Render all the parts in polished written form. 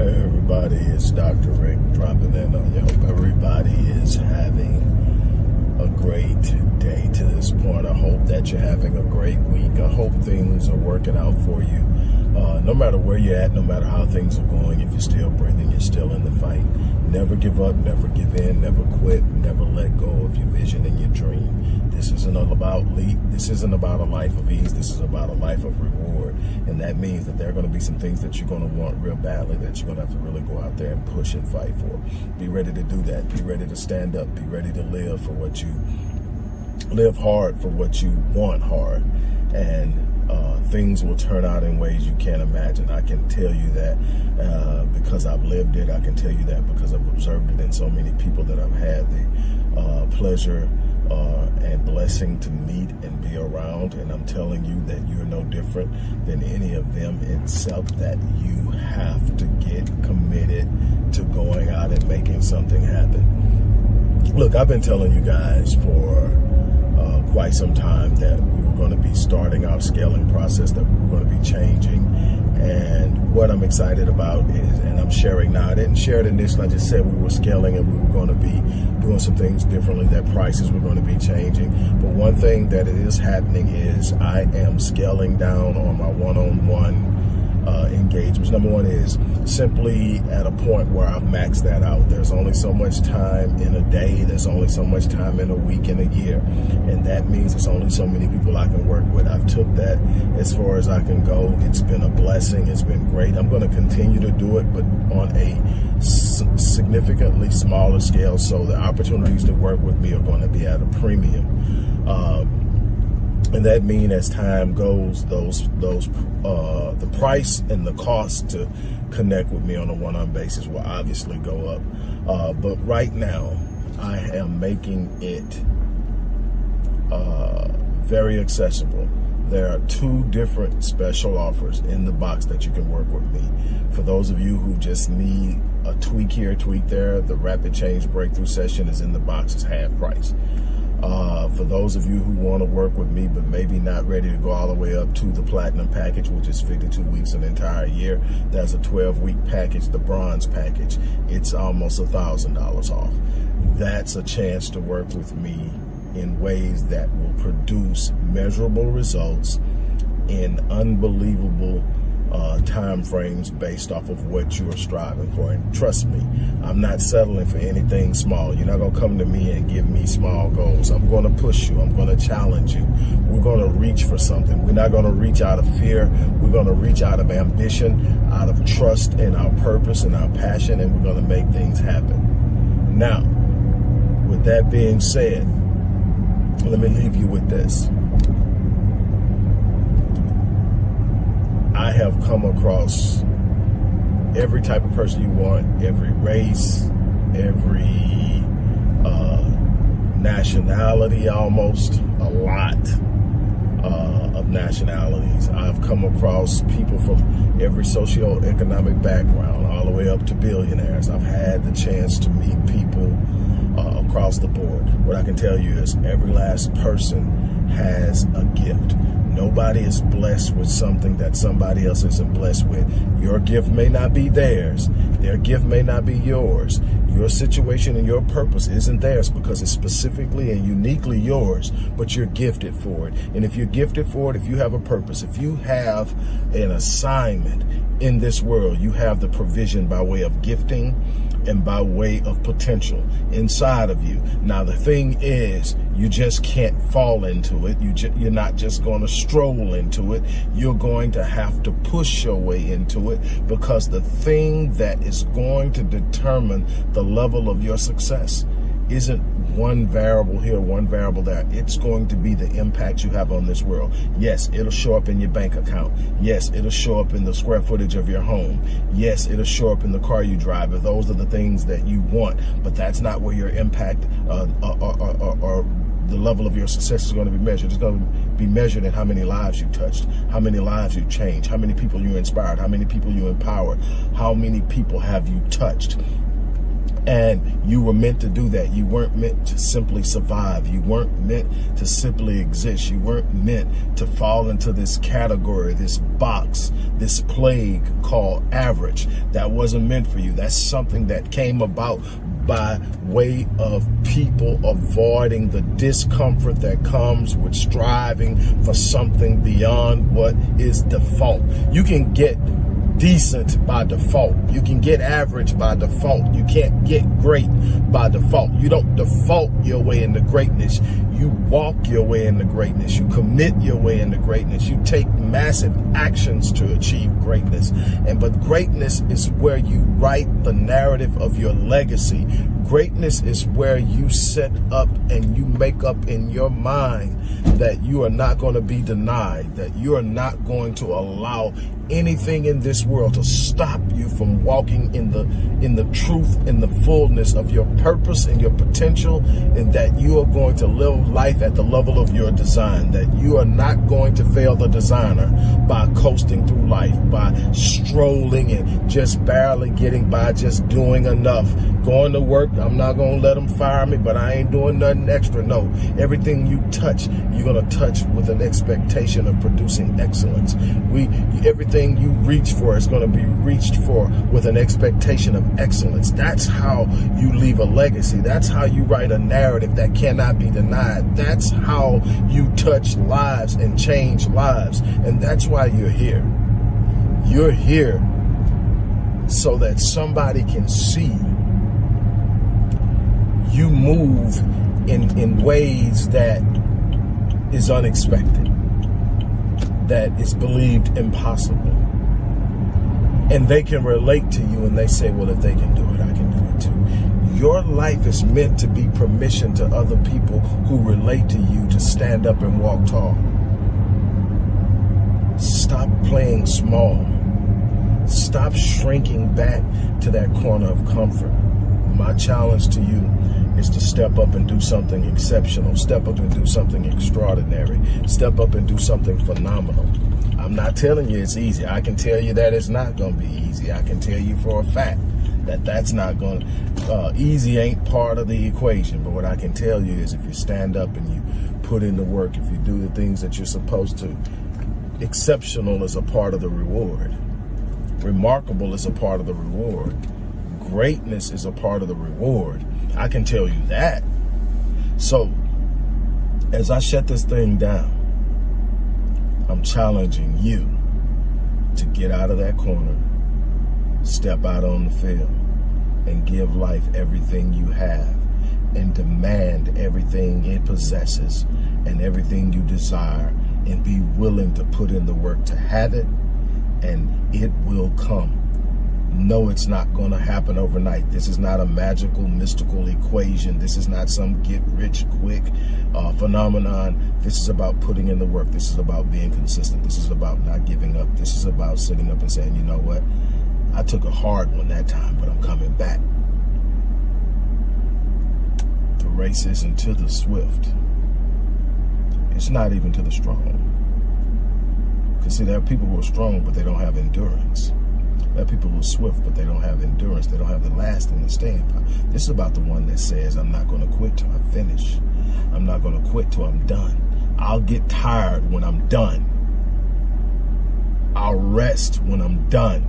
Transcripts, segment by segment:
Hey everybody, it's Dr. Rick dropping in on you. Hope everybody is having a great day to this point. I hope that you're having a great week. I hope things are working out for you. No matter where you're at, no matter how things are going, if you're still breathing, you're still in the fight. Never give up, never give in, never quit, never let go of your vision and your dream. This isn't about a life of ease. This is about a life of reward. And that means that there are going to be some things that you're going to want real badly that you're going to have to really go out there and push and fight for. Be ready to do that. Be ready to stand up. Be ready to live hard for what you want hard. And things will turn out in ways you can't imagine. I can tell you that because I've lived it. I can tell you that because I've observed it in so many people that I've had the pleasure and blessing to meet and be around. And I'm telling you that you're no different than any of them, except that you have to get committed to going out and making something happen. Look, I've been telling you guys for quite some time that we were going to be starting our scaling process, that we were going to be changing. And what I'm excited about is, and I'm sharing now, I didn't share it initially, I just said we were scaling and we were going to be doing some things differently, that prices were going to be changing. But one thing that is happening is I am scaling down on my one-on-one engagements. Number one is simply at a point where I've maxed that out. There's only so much time in a day. There's only so much time in a week, in a year. And that means there's only so many people I can work with. I've took that as far as I can go. It's been a blessing. It's been great. I'm going to continue to do it, but on a significantly smaller scale. So the opportunities to work with me are going to be at a premium. And that means as time goes, the price and the cost to connect with me on a one-on-one basis will obviously go up. But right now, I am making it very accessible. There are 2 different special offers in the box that you can work with me. For those of you who just need a tweak here, tweak there, the Rapid Change Breakthrough Session is in the box. It's half price. For those of you who want to work with me but maybe not ready to go all the way up to the Platinum package, which is 52 weeks, an entire year, there's a 12-week package, the Bronze package. It's almost $1,000 off. That's a chance to work with me in ways that will produce measurable results in unbelievable time frames based off of what you are striving for. And trust me, I'm not settling for anything small. You're not going to come to me and give me small goals. I'm going to push you. I'm going to challenge you. We're going to reach for something. We're not going to reach out of fear. We're going to reach out of ambition, out of trust in our purpose and our passion, and we're going to make things happen. Now, with that being said, let me leave you with this. I have come across every type of person you want, every race, every nationality, almost a lot of nationalities. I've come across people from every socioeconomic background, all the way up to billionaires. I've had the chance to meet people across the board. What I can tell you is every last person has a gift. Nobody is blessed with something that somebody else isn't blessed with. Your gift may not be theirs. Their gift may not be yours. Your situation and your purpose isn't theirs because it's specifically and uniquely yours, but you're gifted for it. And if you're gifted for it, if you have a purpose, if you have an assignment in this world, you have the provision by way of gifting and by way of potential inside of you. Now, the thing is, you just can't fall into it. You're not just going to stroll into it. You're going to have to push your way into it, because the thing that is going to determine the level of your success isn't one variable here, one variable there. It's going to be the impact you have on this world. Yes, it'll show up in your bank account. Yes, it'll show up in the square footage of your home. Yes, it'll show up in the car you drive. If those are the things that you want, but that's not where your impact or the level of your success is going to be measured. It's going to be measured in how many lives you touched, how many lives you changed, how many people you inspired, how many people you empowered, how many people have you touched. And you were meant to do that. You weren't meant to simply survive. You weren't meant to simply exist. You weren't meant to fall into this category, this box, this plague called average. That wasn't meant for you. That's something that came about by way of people avoiding the discomfort that comes with striving for something beyond what is default. You can get decent by default. You can get average by default. You can't get great by default. You don't default your way into greatness. You walk your way into greatness. You commit your way into greatness. You take massive actions to achieve greatness. But greatness is where you write the narrative of your legacy. Greatness is where you set up and you make up in your mind that you are not going to be denied, that you are not going to allow anything in this world to stop you from walking in the truth, in the fullness of your purpose and your potential, and that you are going to live life at the level of your design, that you are not going to fail the designer by coasting through life, by strolling and just barely getting by, just doing enough, going to work. I'm not going to let them fire me, but I ain't doing nothing extra. No, everything you touch, you're going to touch with an expectation of producing excellence. Everything you reach for is going to be reached for with an expectation of excellence. That's how you leave a legacy. That's how you write a narrative that cannot be denied. That's how you touch lives and change lives. And that's why you're here. You're here so that somebody can see you move in ways that is unexpected, that is believed impossible. And they can relate to you and they say, well, if they can do it, I can do it too. Your life is meant to be permission to other people who relate to you to stand up and walk tall. Stop playing small. Stop shrinking back to that corner of comfort. My challenge to you is to step up and do something exceptional. Step up and do something extraordinary. Step up and do something phenomenal. I'm not telling you it's easy. I can tell you that it's not going to be easy. I can tell you for a fact that that's not going to, easy ain't part of the equation. But what I can tell you is if you stand up and you put in the work, if you do the things that you're supposed to, exceptional is a part of the reward. Remarkable is a part of the reward. Greatness is a part of the reward. I can tell you that. So, as I shut this thing down, I'm challenging you to get out of that corner, step out on the field, and give life everything you have, and demand everything it possesses and everything you desire, and be willing to put in the work to have it, and it will come. No, it's not going to happen overnight. This is not a magical, mystical equation. This is not some get-rich-quick phenomenon. This is about putting in the work. This is about being consistent. This is about not giving up. This is about sitting up and saying, you know what? I took a hard one that time, but I'm coming back. The race isn't to the swift. It's not even to the strong. Because, see, there are people who are strong, but they don't have endurance. There are people who are swift, but they don't have endurance. They don't have the lasting, the staying power. This is about the one that says, I'm not going to quit till I finish. I'm not going to quit till I'm done. I'll get tired when I'm done. I'll rest when I'm done.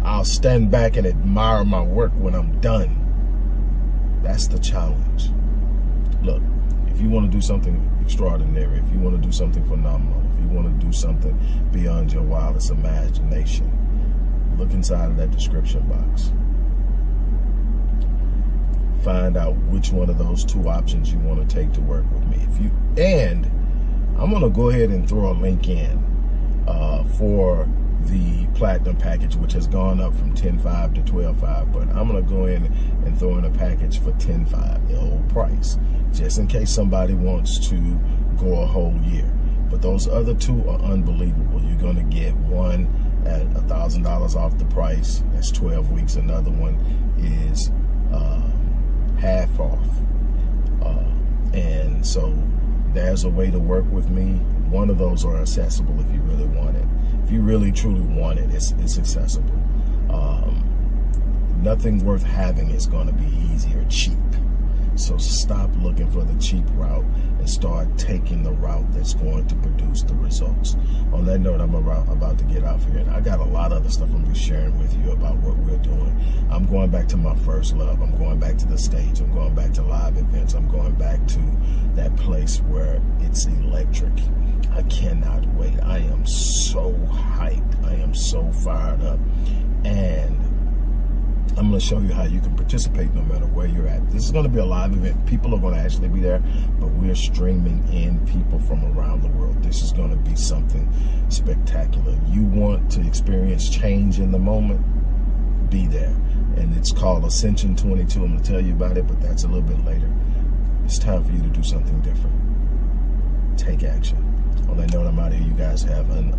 I'll stand back and admire my work when I'm done. That's the challenge. Look, if you want to do something extraordinary, if you want to do something phenomenal, if you want to do something beyond your wildest imagination, look inside of that description box. Find out which one of those two options you want to take to work with me. And I'm going to go ahead and throw a link in for the platinum package, which has gone up from $10.5 to $12.5, but I'm going to go in and throw in a package for $10.5, the old price, just in case somebody wants to go a whole year. But those other two are unbelievable. You're going to get one at $1,000 off the price. That's 12 weeks. Another one is half off. And so there's a way to work with me. One of those are accessible if you really want it. If you really truly want it, it's accessible. nothing worth having is going to be easy or cheap. So stop looking for the cheap route and start taking the route that's going to produce the results. On that note, I'm about to get off here. And I got a lot of other stuff I'm going to be sharing with you about what we're doing. I'm going back to my first love. I'm going back to the stage. I'm going back to live events. I'm going back to that place where it's electric. I cannot wait. I am so hyped. I am so fired up. And I'm going to show you how you can participate no matter where you're at. This is going to be a live event. People are going to actually be there, but we're streaming in people from around the world. This is going to be something spectacular. You want to experience change in the moment? Be there. And it's called Ascension 22. I'm going to tell you about it, but that's a little bit later. It's time for you to do something different. Take action. On that note, I'm out of here. You guys have an